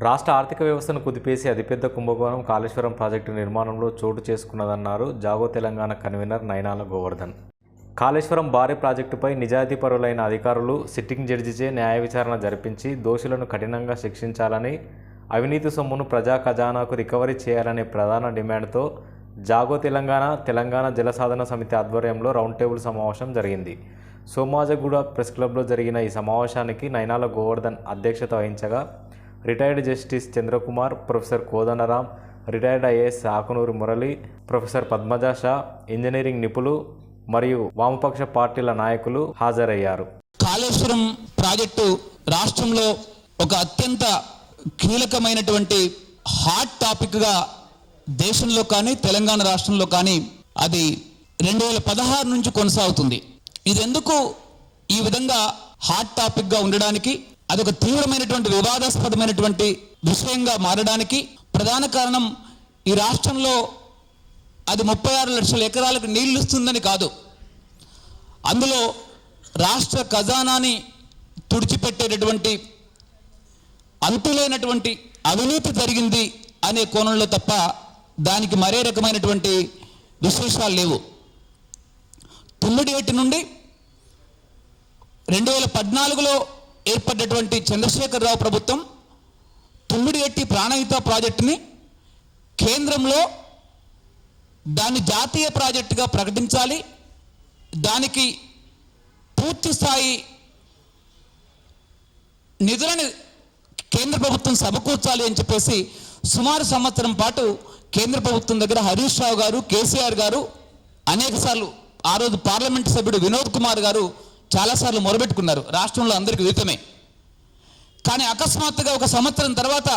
రాష్ట్ర ఆర్థిక వ్యవస్థను కుదిపేసి అతిపెద్ద కుంభకోణం కాళేశ్వరం ప్రాజెక్టు నిర్మాణంలో చోటు చేసుకున్నదన్నారు జాగో తెలంగాణ కన్వీనర్ నైనాల గోవర్ధన్. కాళేశ్వరం భారీ ప్రాజెక్టుపై నిజాయితీపరులైన అధికారులు సిట్టింగ్ జడ్జిచే న్యాయ విచారణ జరిపించి దోషులను కఠినంగా శిక్షించాలని, అవినీతి సొమ్మును ప్రజా ఖజానాకు రికవరీ చేయాలనే ప్రధాన డిమాండ్తో జాగో తెలంగాణ జలసాధన సమితి ఆధ్వర్యంలో రౌండ్ టేబుల్ సమావేశం జరిగింది. సోమాజగూడ ప్రెస్ క్లబ్లో జరిగిన ఈ సమావేశానికి నైనాల గోవర్ధన్ అధ్యక్షత వహించగా retired justice Chandrakumar, professor Kodandaram, retired IAS Akunuri Murali, professor Padmaja Shah, engineering నిపుణులు మరియు వామపక్ష పార్టీల నాయకులు హాజరయ్యారు. కాళేశ్వరం ప్రాజెక్టు రాష్ట్రంలో ఒక అత్యంత కీలకమైనటువంటి హాట్ టాపిక్గా దేశంలో కానీ తెలంగాణ రాష్ట్రంలో కానీ అది 2016 నుంచి కొనసాగుతుంది. ఇది ఎందుకు ఈ విధంగా హాట్ టాపిక్గా ఉండడానికి, అదొక తీవ్రమైనటువంటి వివాదాస్పదమైనటువంటి విషయంగా మారడానికి ప్రధాన కారణం ఈ రాష్ట్రంలో అది 36 లక్షల ఎకరాలకు నీళ్లు ఇస్తుందని కాదు, అందులో రాష్ట్ర ఖజానాని తుడిచిపెట్టేటటువంటి అంతులేనటువంటి అవినీతి జరిగింది అనే కోణంలో తప్ప దానికి మరే రకమైనటువంటి విశేషాలు లేవు. తుమ్మిడిగట్టి నుండి 2014లో ఏర్పడ్డటువంటి చంద్రశేఖరరావు ప్రభుత్వం తుమ్మిడిగట్టి ప్రాణహిత ప్రాజెక్టుని కేంద్రంలో దాన్ని జాతీయ ప్రాజెక్టుగా ప్రకటించాలి, దానికి పూర్తి స్థాయి నిధులను కేంద్ర ప్రభుత్వం సమకూర్చాలి అని చెప్పేసి సుమారు సంవత్సరం పాటు కేంద్ర ప్రభుత్వం దగ్గర హరీష్ రావు గారు, కేసీఆర్ గారు అనేకసార్లు, ఆ రోజు పార్లమెంటు సభ్యుడు వినోద్ కుమార్ గారు చాలాసార్లు మొరబెట్టుకున్నారు. రాష్ట్రంలో అందరికీ విదితమే. కానీ అకస్మాత్తుగా ఒక సంవత్సరం తర్వాత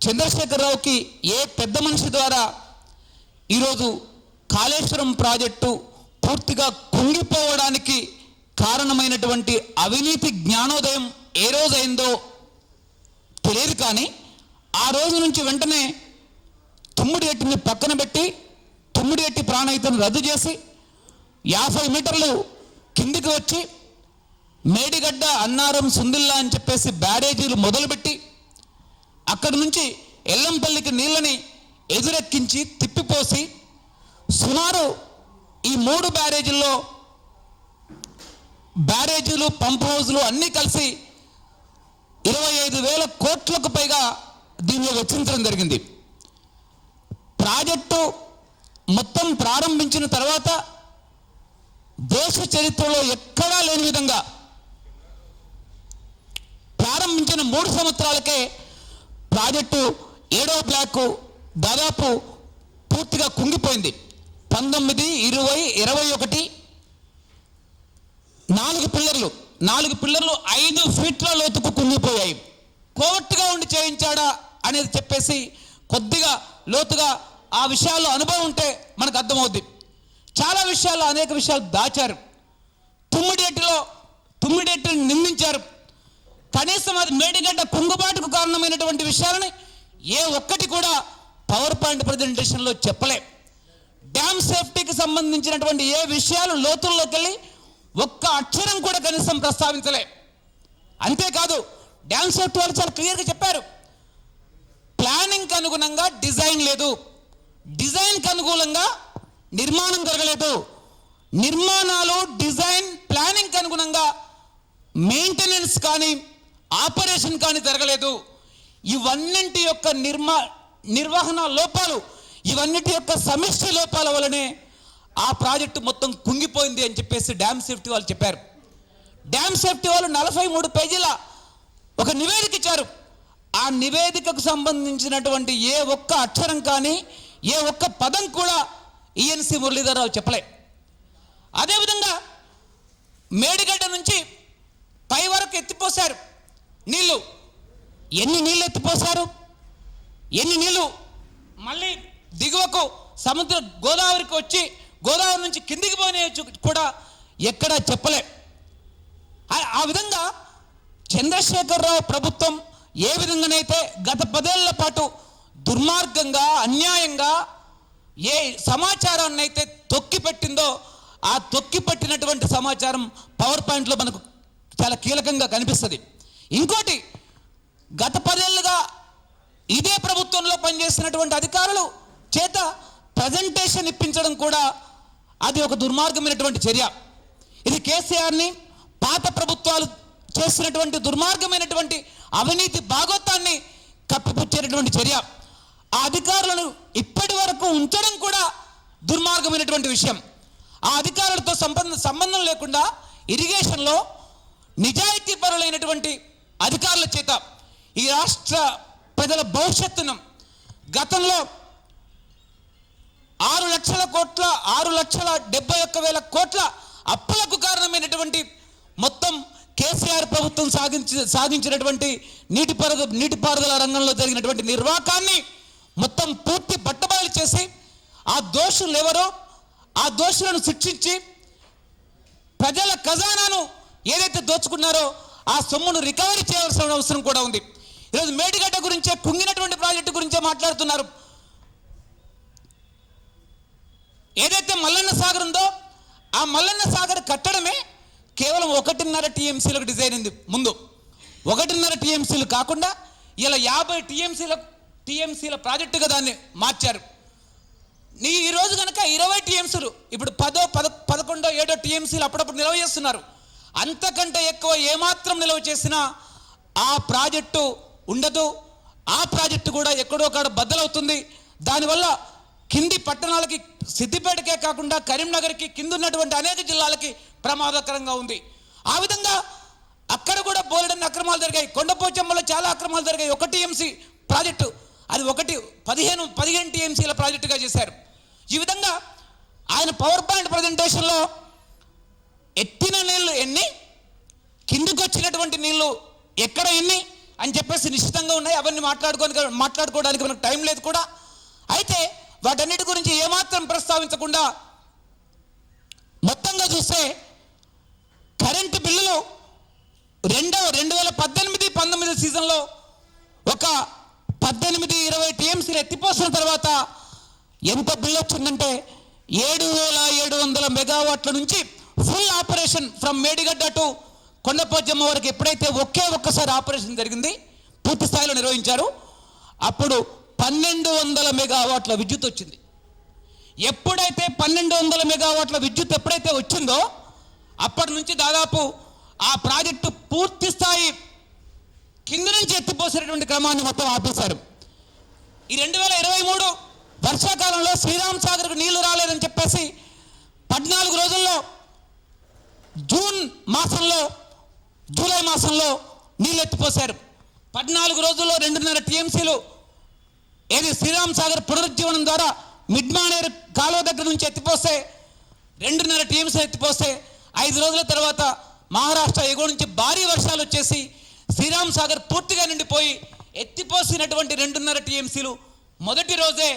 చంద్రశేఖరరావుకి ఏ పెద్ద మనిషి ద్వారా ఈరోజు కాళేశ్వరం ప్రాజెక్టు పూర్తిగా కుంగిపోవడానికి కారణమైనటువంటి అవినీతి జ్ఞానోదయం ఏ రోజైందో తెలియదు. కానీ ఆ రోజు నుంచి వెంటనే తుమ్మిడిగట్టిని పక్కన పెట్టి తుమ్మిడిగట్టి ప్రాణహితను రద్దు చేసి 50 మీటర్లు కిందికి వచ్చి మేడిగడ్డ, అన్నారం, సుందిల్లా అని చెప్పేసి బ్యారేజీలు మొదలుపెట్టి అక్కడి నుంచి ఎల్లంపల్లికి నీళ్ళని ఎదురెక్కించి తిప్పిపోసి సుమారు ఈ 3 బ్యారేజీలు, పంప్ హౌజులు అన్నీ కలిసి 25,000 కోట్లకు పైగా దీనిలో వెచ్చించడం జరిగింది. ప్రాజెక్టు మొత్తం ప్రారంభించిన తర్వాత దేశ చరిత్రలో ఎక్కడా లేని విధంగా ప్రారంభించిన 3 సంవత్సరాలకే ప్రాజెక్టు 7వ బ్లాక్ దాదాపు పూర్తిగా కుంగిపోయింది. 19, 20, 21 4 పిల్లర్లు 5 ఫీట్ల లోతుకు కుంగిపోయాయి. కోవట్టుగా ఉండి చేయించాడా అనేది చెప్పేసి కొద్దిగా లోతుగా ఆ విషయాల్లో అనుభవం ఉంటే మనకు అర్థమవుద్ది. చాలా విషయాల్లో అనేక విషయాలు దాచారు. తుమ్మిడిగట్టిని నిందించారు. కనీసం అది మేడిగడ్డ కుంగుబాటుకు కారణమైనటువంటి విషయాలని ఏ ఒక్కటి కూడా పవర్ పాయింట్ ప్రజెంటేషన్లో చెప్పలే. డ్యామ్ సేఫ్టీకి సంబంధించినటువంటి ఏ విషయాలు లోతుల్లోకి వెళ్ళి ఒక్క అక్షరం కూడా కనీసం ప్రస్తావించలే. అంతేకాదు డ్యామ్ సేఫ్టీ వాళ్ళు చాలా క్లియర్గా చెప్పారు, ప్లానింగ్కి అనుగుణంగా డిజైన్ లేదు, డిజైన్కి అనుకూలంగా నిర్మాణం జరగలేదు, నిర్మాణాలు డిజైన్ ప్లానింగ్కి అనుగుణంగా మెయింటెనెన్స్ కానీ ఆపరేషన్ కానీ జరగలేదు. ఇవన్నింటి యొక్క నిర్వహణ లోపాలు, ఇవన్నిటి యొక్క సమిష్టి లోపాల వల్లనే ఆ ప్రాజెక్టు మొత్తం కుంగిపోయింది అని చెప్పేసి డ్యామ్ సేఫ్టీ వాళ్ళు చెప్పారు. డ్యామ్ సేఫ్టీ వాళ్ళు 43 పేజీల ఒక నివేదిక ఇచ్చారు. ఆ నివేదికకు సంబంధించినటువంటి ఏ ఒక్క అక్షరం కానీ ఏ ఒక్క పదం కూడా ఈఎన్సీ మురళీధరరావు చెప్పలే. అదేవిధంగా మేడిగడ్డ నుంచి పై వరకు ఎత్తిపోశారు నీళ్లు. ఎన్ని నీళ్ళు ఎత్తిపోశారు, ఎన్ని నీళ్ళు మళ్ళీ దిగువకు సముద్ర గోదావరికి వచ్చి గోదావరి నుంచి కిందికి పోనే కూడా ఎక్కడా చెప్పలే. ఆ విధంగా చంద్రశేఖరరావు ప్రభుత్వం ఏ విధంగానైతే గత 10 ఏళ్ల పాటు దుర్మార్గంగా, అన్యాయంగా ఏ సమాచారాన్ని అయితే తొక్కిపెట్టిందో ఆ తొక్కిపెట్టినటువంటి సమాచారం పవర్ పాయింట్లో మనకు చాలా కీలకంగా కనిపిస్తుంది. ఇంకోటి, గత 10 ఏళ్ళుగా ఇదే ప్రభుత్వంలో పనిచేస్తున్నటువంటి అధికారులు చేత ప్రజెంటేషన్ ఇప్పించడం కూడా అది ఒక దుర్మార్గమైనటువంటి చర్య. ఇది కేసీఆర్ని పాత ప్రభుత్వాలు చేసినటువంటి దుర్మార్గమైనటువంటి అవినీతి భాగోతాన్ని కప్పిపుచ్చేటటువంటి చర్య. ఆ అధికారులను ఇప్పటి వరకు ఉంచడం కూడా దుర్మార్గమైనటువంటి విషయం. ఆ అధికారులతో సంబంధం లేకుండా ఇరిగేషన్లో నిజాయితీ పరులైనటువంటి అధికారుల చేత ఈ రాష్ట్ర ప్రజల భవిష్యత్తును గతంలో 6,71,000 కోట్ల అప్పులకు కారణమైనటువంటి మొత్తం కేసీఆర్ ప్రభుత్వం సాధించినటువంటి నీటిపారుదల రంగంలో జరిగినటువంటి నిర్వాకాన్ని మొత్తం పూర్తి బట్టబయలు చేసి ఆ దోషులు ఎవరో ఆ దోషులను శిక్షించి ప్రజల ఖజానాను ఏదైతే దోచుకున్నారో ఆ సొమ్మును రికవరీ చేయాల్సిన అవసరం కూడా ఉంది. ఈరోజు మేడిగడ్డ గురించే, కుంగినటువంటి ప్రాజెక్టు గురించే మాట్లాడుతున్నారు. ఏదైతే మల్లన్న సాగర్ ఉందో ఆ మల్లన్న సాగర్ కట్టడమే కేవలం 1.5 టీఎంసీలకు డిజైన్ అయింది. ముందు 1.5 టీఎంసీలు కాకుండా ఇలా 50 టీఎంసీల ప్రాజెక్టుగా దాన్ని మార్చారు. ఈ రోజు కనుక 20 టీఎంసీలు, ఇప్పుడు 10, 11, 7 టీఎంసీలు అప్పుడప్పుడు నిల్వ చేస్తున్నారు. అంతకంటే ఎక్కువ ఏమాత్రం నిల్వ చేసినా ఆ ప్రాజెక్టు ఉండదు. ఆ ప్రాజెక్టు కూడా ఎక్కడో కాడ బద్దలవుతుంది. దానివల్ల కింది పట్టణాలకి, సిద్దిపేటకే కాకుండా కరీంనగర్కి, కింద ఉన్నటువంటి అనేక జిల్లాలకి ప్రమాదకరంగా ఉంది. ఆ విధంగా అక్కడ కూడా బోలెడన్ని అక్రమాలు జరిగాయి. కొండపోచమ్మలో చాలా అక్రమాలు జరిగాయి. 1 టీఎంసీ ప్రాజెక్టు అది 15 టీఎంసీల ప్రాజెక్టుగా చేశారు. ఈ విధంగా ఆయన పవర్ పాయింట్ ప్రజెంటేషన్లో ఎత్తిన నీళ్లు ఎన్ని, కిందికి వచ్చినటువంటి నీళ్లు ఎక్కడ ఎన్ని అని చెప్పేసి నిశ్చితంగా ఉన్నాయి. అవన్నీ మాట్లాడుకోవడానికి మనకు టైం లేదు కూడా. అయితే వాటన్నిటి గురించి ఏమాత్రం ప్రస్తావించకుండా మొత్తంగా చూస్తే కరెంటు బిల్లులు 2018-19 సీజన్లో ఒక 18-20 టీఎంసీలు ఎత్తిపోసిన తర్వాత ఎంత బిల్లు వచ్చిందంటే 7,700 మెగావాట్ల నుంచి full operation from Medigadda to Kondapochamma వరకు ఎప్పుడైతే ఒక్కసారి ఆపరేషన్ జరిగింది, పూర్తి స్థాయిలో నిర్వహించారు, అప్పుడు 1,200 మెగావాట్ల విద్యుత్ వచ్చింది. ఎప్పుడైతే 1,200 మెగావాట్ల విద్యుత్ ఎప్పుడైతే వచ్చిందో అప్పటి నుంచి దాదాపు ఆ ప్రాజెక్టు పూర్తి స్థాయి కింద నుంచి ఎత్తిపోసినటువంటి క్రమాన్ని మొత్తం ఆపేశారు. ఈ 2023 వర్షాకాలంలో శ్రీరామ్ సాగర్కు నీళ్లు రాలేదని చెప్పేసి 14 రోజుల్లో జూలై మాసంలో నీళ్ళు ఎత్తిపోశారు. 14 రోజుల్లో 2.5 టీఎంసీలు ఏది శ్రీరామ్ సాగర్ పునరుజ్జీవనం ద్వారా మిడ్ మానేరు కాలువ దగ్గర నుంచి ఎత్తిపోస్తే 2.5 టీఎంసీలు ఎత్తిపోస్తే 5 రోజుల తర్వాత మహారాష్ట్ర ఎగువ నుంచి భారీ వర్షాలు వచ్చేసి శ్రీరామ్ సాగర్ పూర్తిగా నిండిపోయి ఎత్తిపోసినటువంటి 2.5 టీఎంసీలు మొదటి రోజే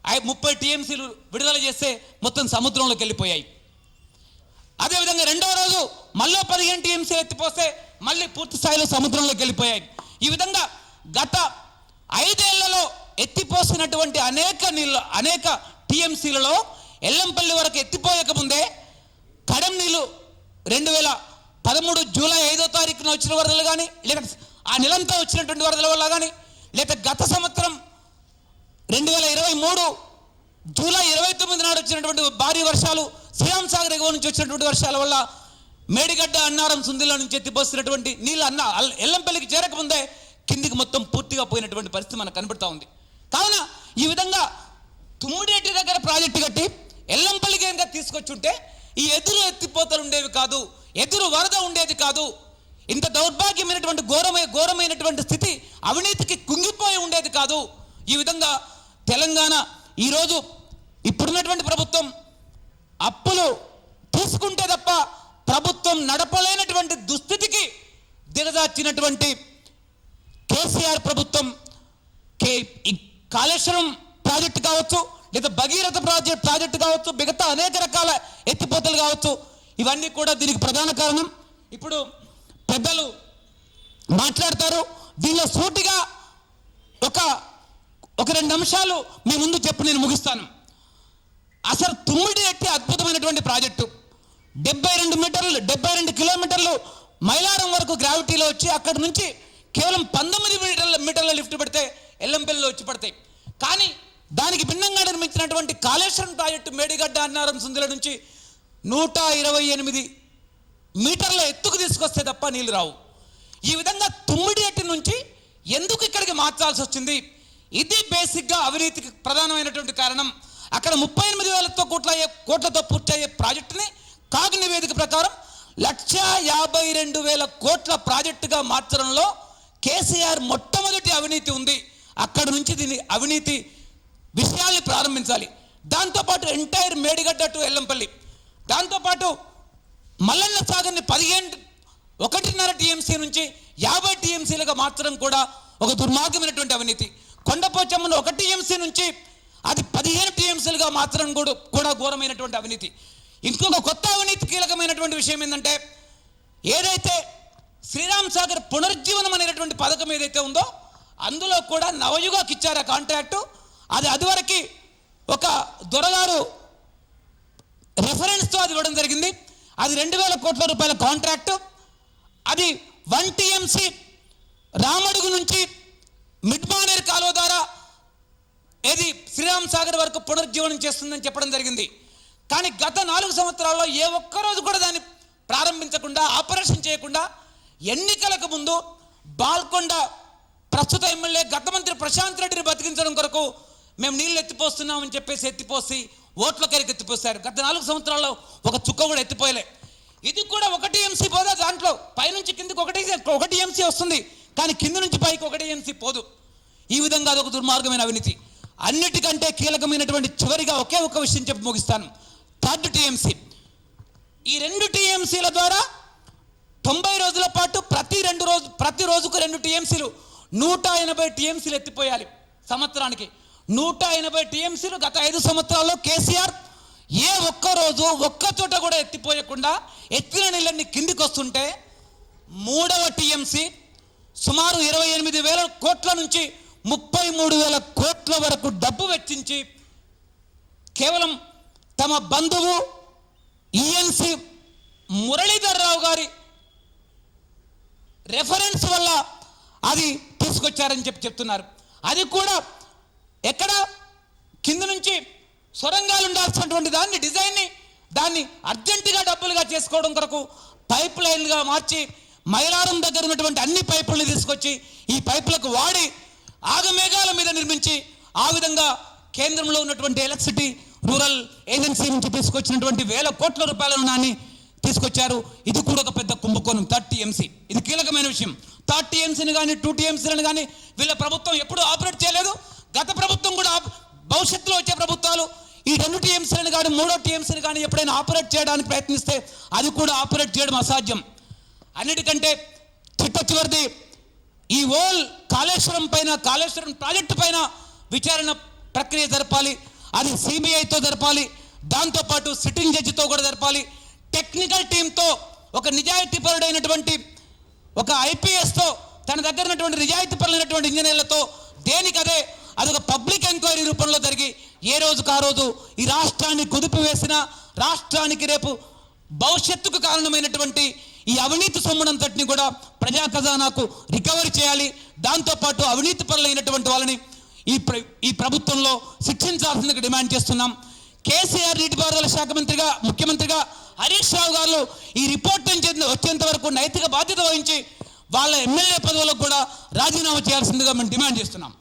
30 టీఎంసీలు విడుదల చేస్తే మొత్తం సముద్రంలోకి వెళ్ళిపోయాయి. అదేవిధంగా రెండవ రోజు మళ్ళీ 15 టీఎంసీలు ఎత్తిపోస్తే మళ్ళీ పూర్తి స్థాయిలో సముద్రంలోకి వెళ్ళిపోయాయి. ఈ విధంగా గత 5 ఏళ్లలో ఎత్తిపోసినటువంటి అనేక టీఎంసీలలో ఎల్లంపల్లి వరకు ఎత్తిపోయకముందే కడెం నీళ్లు 2013 జూలై 5వ తారీఖున వచ్చిన వరదలు కానీ, లేక ఆ నెలంతా వచ్చినటువంటి వరదల వల్ల కానీ, లేక గత సంవత్సరం 2023 జూలై 29 నాడు వచ్చినటువంటి భారీ వర్షాలు, శ్రీరామ్ సాగర్ ఎగువ నుంచి వచ్చినటువంటి వర్షాల వల్ల మేడిగడ్డ, అన్నారం, సుందిలో నుంచి ఎత్తిపోసినటువంటి నీళ్ళు ఎల్లంపల్లికి చేరకముందే కిందికి మొత్తం పూర్తిగా పోయినటువంటి పరిస్థితి మనకు కనబడుతూ ఉంది. కావున ఈ విధంగా తుమ్మిడేటి దగ్గర ప్రాజెక్టు కట్టి ఎల్లంపల్లికి కనుక తీసుకొచ్చుంటే ఈ ఎదురు ఎత్తిపోతలు ఉండేవి కాదు, ఎదురు వరద ఉండేది కాదు, ఇంత దౌర్భాగ్యమైనటువంటి ఘోరమైనటువంటి స్థితి, అవినీతికి కుంగిపోయి ఉండేది కాదు. ఈ విధంగా తెలంగాణ ఈరోజు ఇప్పుడున్నటువంటి ప్రభుత్వం అప్పులు తీసుకుంటే తప్ప ప్రభుత్వం నడపలేనటువంటి దుస్థితికి దిగజార్చినటువంటి కేసీఆర్ ప్రభుత్వం కాళేశ్వరం ప్రాజెక్టు కావచ్చు, లేదా భగీరథ ప్రాజెక్టు కావచ్చు, మిగతా అనేక రకాల ఎత్తిపోతలు కావచ్చు, ఇవన్నీ కూడా దీనికి ప్రధాన కారణం. ఇప్పుడు పెద్దలు మాట్లాడతారు, దీనిలో సూటిగా ఒక 2 అంశాలు మీ ముందు చెప్పి నేను ముగిస్తాను. అసలు తుమ్మిడి ఎట్టి అద్భుతమైనటువంటి ప్రాజెక్టు 72 కిలోమీటర్లు మైలారం వరకు గ్రావిటీలో వచ్చి అక్కడి నుంచి కేవలం 19 మీటర్ల లిఫ్ట్ పెడితే ఎల్లంపల్లిలో వచ్చి పడతాయి. కానీ దానికి భిన్నంగా నిర్మించినటువంటి కాళేశ్వరం ప్రాజెక్టు మేడిగడ్డ అన్నారం సుందిల నుంచి 128 మీటర్ల ఎత్తుకు తీసుకొస్తే తప్ప నీళ్ళు రావు. ఈ విధంగా తుమ్మిడిఎట్టి నుంచి ఎందుకు ఇక్కడికి మార్చాల్సి వచ్చింది? ఇది బేసిక్గా అవినీతికి ప్రధానమైనటువంటి కారణం. అక్కడ 38,000 కోట్లతో పూర్తయ్యే ప్రాజెక్టుని కాగ్ నివేదిక ప్రకారం 152,000 కోట్ల ప్రాజెక్టుగా మార్చడంలో కేసీఆర్ మొట్టమొదటి అవినీతి ఉంది. అక్కడి నుంచి దీని అవినీతి విషయాల్ని ప్రారంభించాలి. దాంతోపాటు ఎంటైర్ మేడిగడ్డ టు ఎల్లంపల్లి, దాంతోపాటు మల్లన్న సాగర్ని 1.5 టీఎంసీ నుంచి 50 టీఎంసీలుగా మార్చడం కూడా ఒక దుర్మార్గమైనటువంటి అవినీతి. కొండపోచమ్మను 1 టీఎంసీ నుంచి అది 15 టీఎంసీలుగా మార్చడం కూడా ఘోరమైనటువంటి అవినీతి. ఇంకొక కొత్త అవినీతి కీలకమైనటువంటి విషయం ఏంటంటే, ఏదైతే శ్రీరామ్ సాగర్ పునరుజ్జీవనం అనేటువంటి పథకం ఏదైతే ఉందో అందులో కూడా నవయుగకి ఇచ్చారు ఆ కాంట్రాక్టు. అది వరకు ఒక దొరగారు రెఫరెన్స్తో అది ఇవ్వడం జరిగింది. అది 2,000 కోట్ల రూపాయల కాంట్రాక్టు. అది 1 టీఎంసీ రామడుగు నుంచి మిడ్మానేర్ కాలువ ద్వారా ఏది శ్రీరామ్ సాగర్ వరకు పునరుజ్జీవనం చేస్తుందని చెప్పడం జరిగింది. కానీ గత 4 సంవత్సరాల్లో ఏ ఒక్కరోజు కూడా దాన్ని ప్రారంభించకుండా, ఆపరేషన్ చేయకుండా, ఎన్నికలకు ముందు బాల్కొండ ప్రస్తుత ఎమ్మెల్యే గత మంత్రి ప్రశాంత్ రెడ్డిని బతికించడం కొరకు మేము నీళ్ళు ఎత్తిపోస్తున్నామని చెప్పేసి ఎత్తిపోసి ఓట్ల కరికి ఎత్తిపోస్తారు. గత 4 సంవత్సరాల్లో ఒక చుక్క కూడా ఎత్తిపోయలే. ఇది కూడా 1 టీఎంసీ పోదా, దాంట్లో పైనుంచి కిందికి 1 టీఎంసీ వస్తుంది, కానీ కింద నుంచి పైకి 1 టీఎంసీ పోదు. ఈ విధంగా అదొక దుర్మార్గమైన అవినీతి. అన్నిటికంటే కీలకమైనటువంటి చివరిగా ఒకే ఒక విషయం చెప్పి ముగిస్తాను. 3rd TMC. ఈ 2 టీఎంసీల ద్వారా 90 రోజుల పాటు ప్రతి రోజుకు 2 టీఎంసీలు 180 టీఎంసీలు ఎత్తిపోయాలి సంవత్సరానికి. 180 టీఎంసీలు గత 5 సంవత్సరాల్లో కేసీఆర్ ఏ ఒక్క రోజు ఒక్క చోట కూడా ఎత్తిపోయకుండా ఎత్తిన నీళ్ళని కిందికి వస్తుంటే 3వ టీఎంసీ సుమారు 28,000 కోట్ల నుంచి 33,000 కోట్ల వరకు డబ్బు వెచ్చించి కేవలం తమ బంధువు ఈఎన్సీ మురళీధర్ రావు గారి రెఫరెన్స్ వల్ల అది తీసుకొచ్చారని చెప్తున్నారు. అది కూడా ఎక్కడ కింద నుంచి సొరంగాలు ఉండాల్సినటువంటి దాన్ని అర్జెంటుగా డబ్బులుగా చేసుకోవడం కొరకు పైప్ లైన్గా మార్చి మైలారం దగ్గర ఉన్నటువంటి అన్ని పైపులను తీసుకొచ్చి ఈ పైపులకు వాడి ఆగమేఘాల మీద నిర్మించి ఆ విధంగా కేంద్రంలో ఉన్నటువంటి ఎలక్ట్రిసిటీ రూరల్ ఏజెన్సీ నుంచి తీసుకొచ్చినటువంటి 1,000 కోట్ల రూపాయల రుణాన్ని తీసుకొచ్చారు. ఇది కూడా ఒక పెద్ద కుంభకోణం. 3rd టీఎంసీ ఇది కీలకమైన విషయం. 3rd టీఎంసీని కానీ 2 టీఎంసీలను కానీ వీళ్ళ ప్రభుత్వం ఎప్పుడూ ఆపరేట్ చేయలేదు. గత ప్రభుత్వం కూడా భవిష్యత్తులో వచ్చే ప్రభుత్వాలు ఈ 2 టీఎంసీలను కానీ 3వ టీఎంసీని కానీ ఎప్పుడైనా ఆపరేట్ చేయడానికి ప్రయత్నిస్తే అది కూడా ఆపరేట్ చేయడం అసాధ్యం. అన్నిటికంటే చివరిది ఈ ఓల్ కాళేశ్వరం ప్రాజెక్టు పైన విచారణ ప్రక్రియ జరపాలి. అది సిబిఐతో జరపాలి, దాంతోపాటు సిట్టింగ్ జడ్జితో కూడా జరపాలి, టెక్నికల్ టీంతో, ఒక నిజాయితీపరుడైనటువంటి ఒక ఐపీఎస్తో, తన దగ్గర ఉన్నటువంటి నిజాయితీపరులైనటువంటి ఇంజనీర్లతో దేనికదే అదొక పబ్లిక్ ఎంక్వైరీ రూపంలో జరిగి ఏ రోజుకు ఆ రోజు ఈ రాష్ట్రాన్ని కుదిపివేసిన, రాష్ట్రానికి రేపు భవిష్యత్తుకు కారణమైనటువంటి ఈ అవినీతి సొమ్మునంతటిని కూడా ప్రజా ఖజానాకు రికవరీ చేయాలి. దాంతోపాటు అవినీతి పరులైనటువంటి వాళ్ళని ఈ ప్రభుత్వంలో శిక్షించాల్సిందిగా డిమాండ్ చేస్తున్నాం. కేసీఆర్ నీటిపారుదల శాఖ మంత్రిగా, ముఖ్యమంత్రిగా హరీష్ రావు గారు ఈ రిపోర్ట్ వచ్చేంత వరకు నైతిక బాధ్యత వహించి వాళ్ళ ఎమ్మెల్యే పదవులకు కూడా రాజీనామా చేయాల్సిందిగా మేము డిమాండ్ చేస్తున్నాం.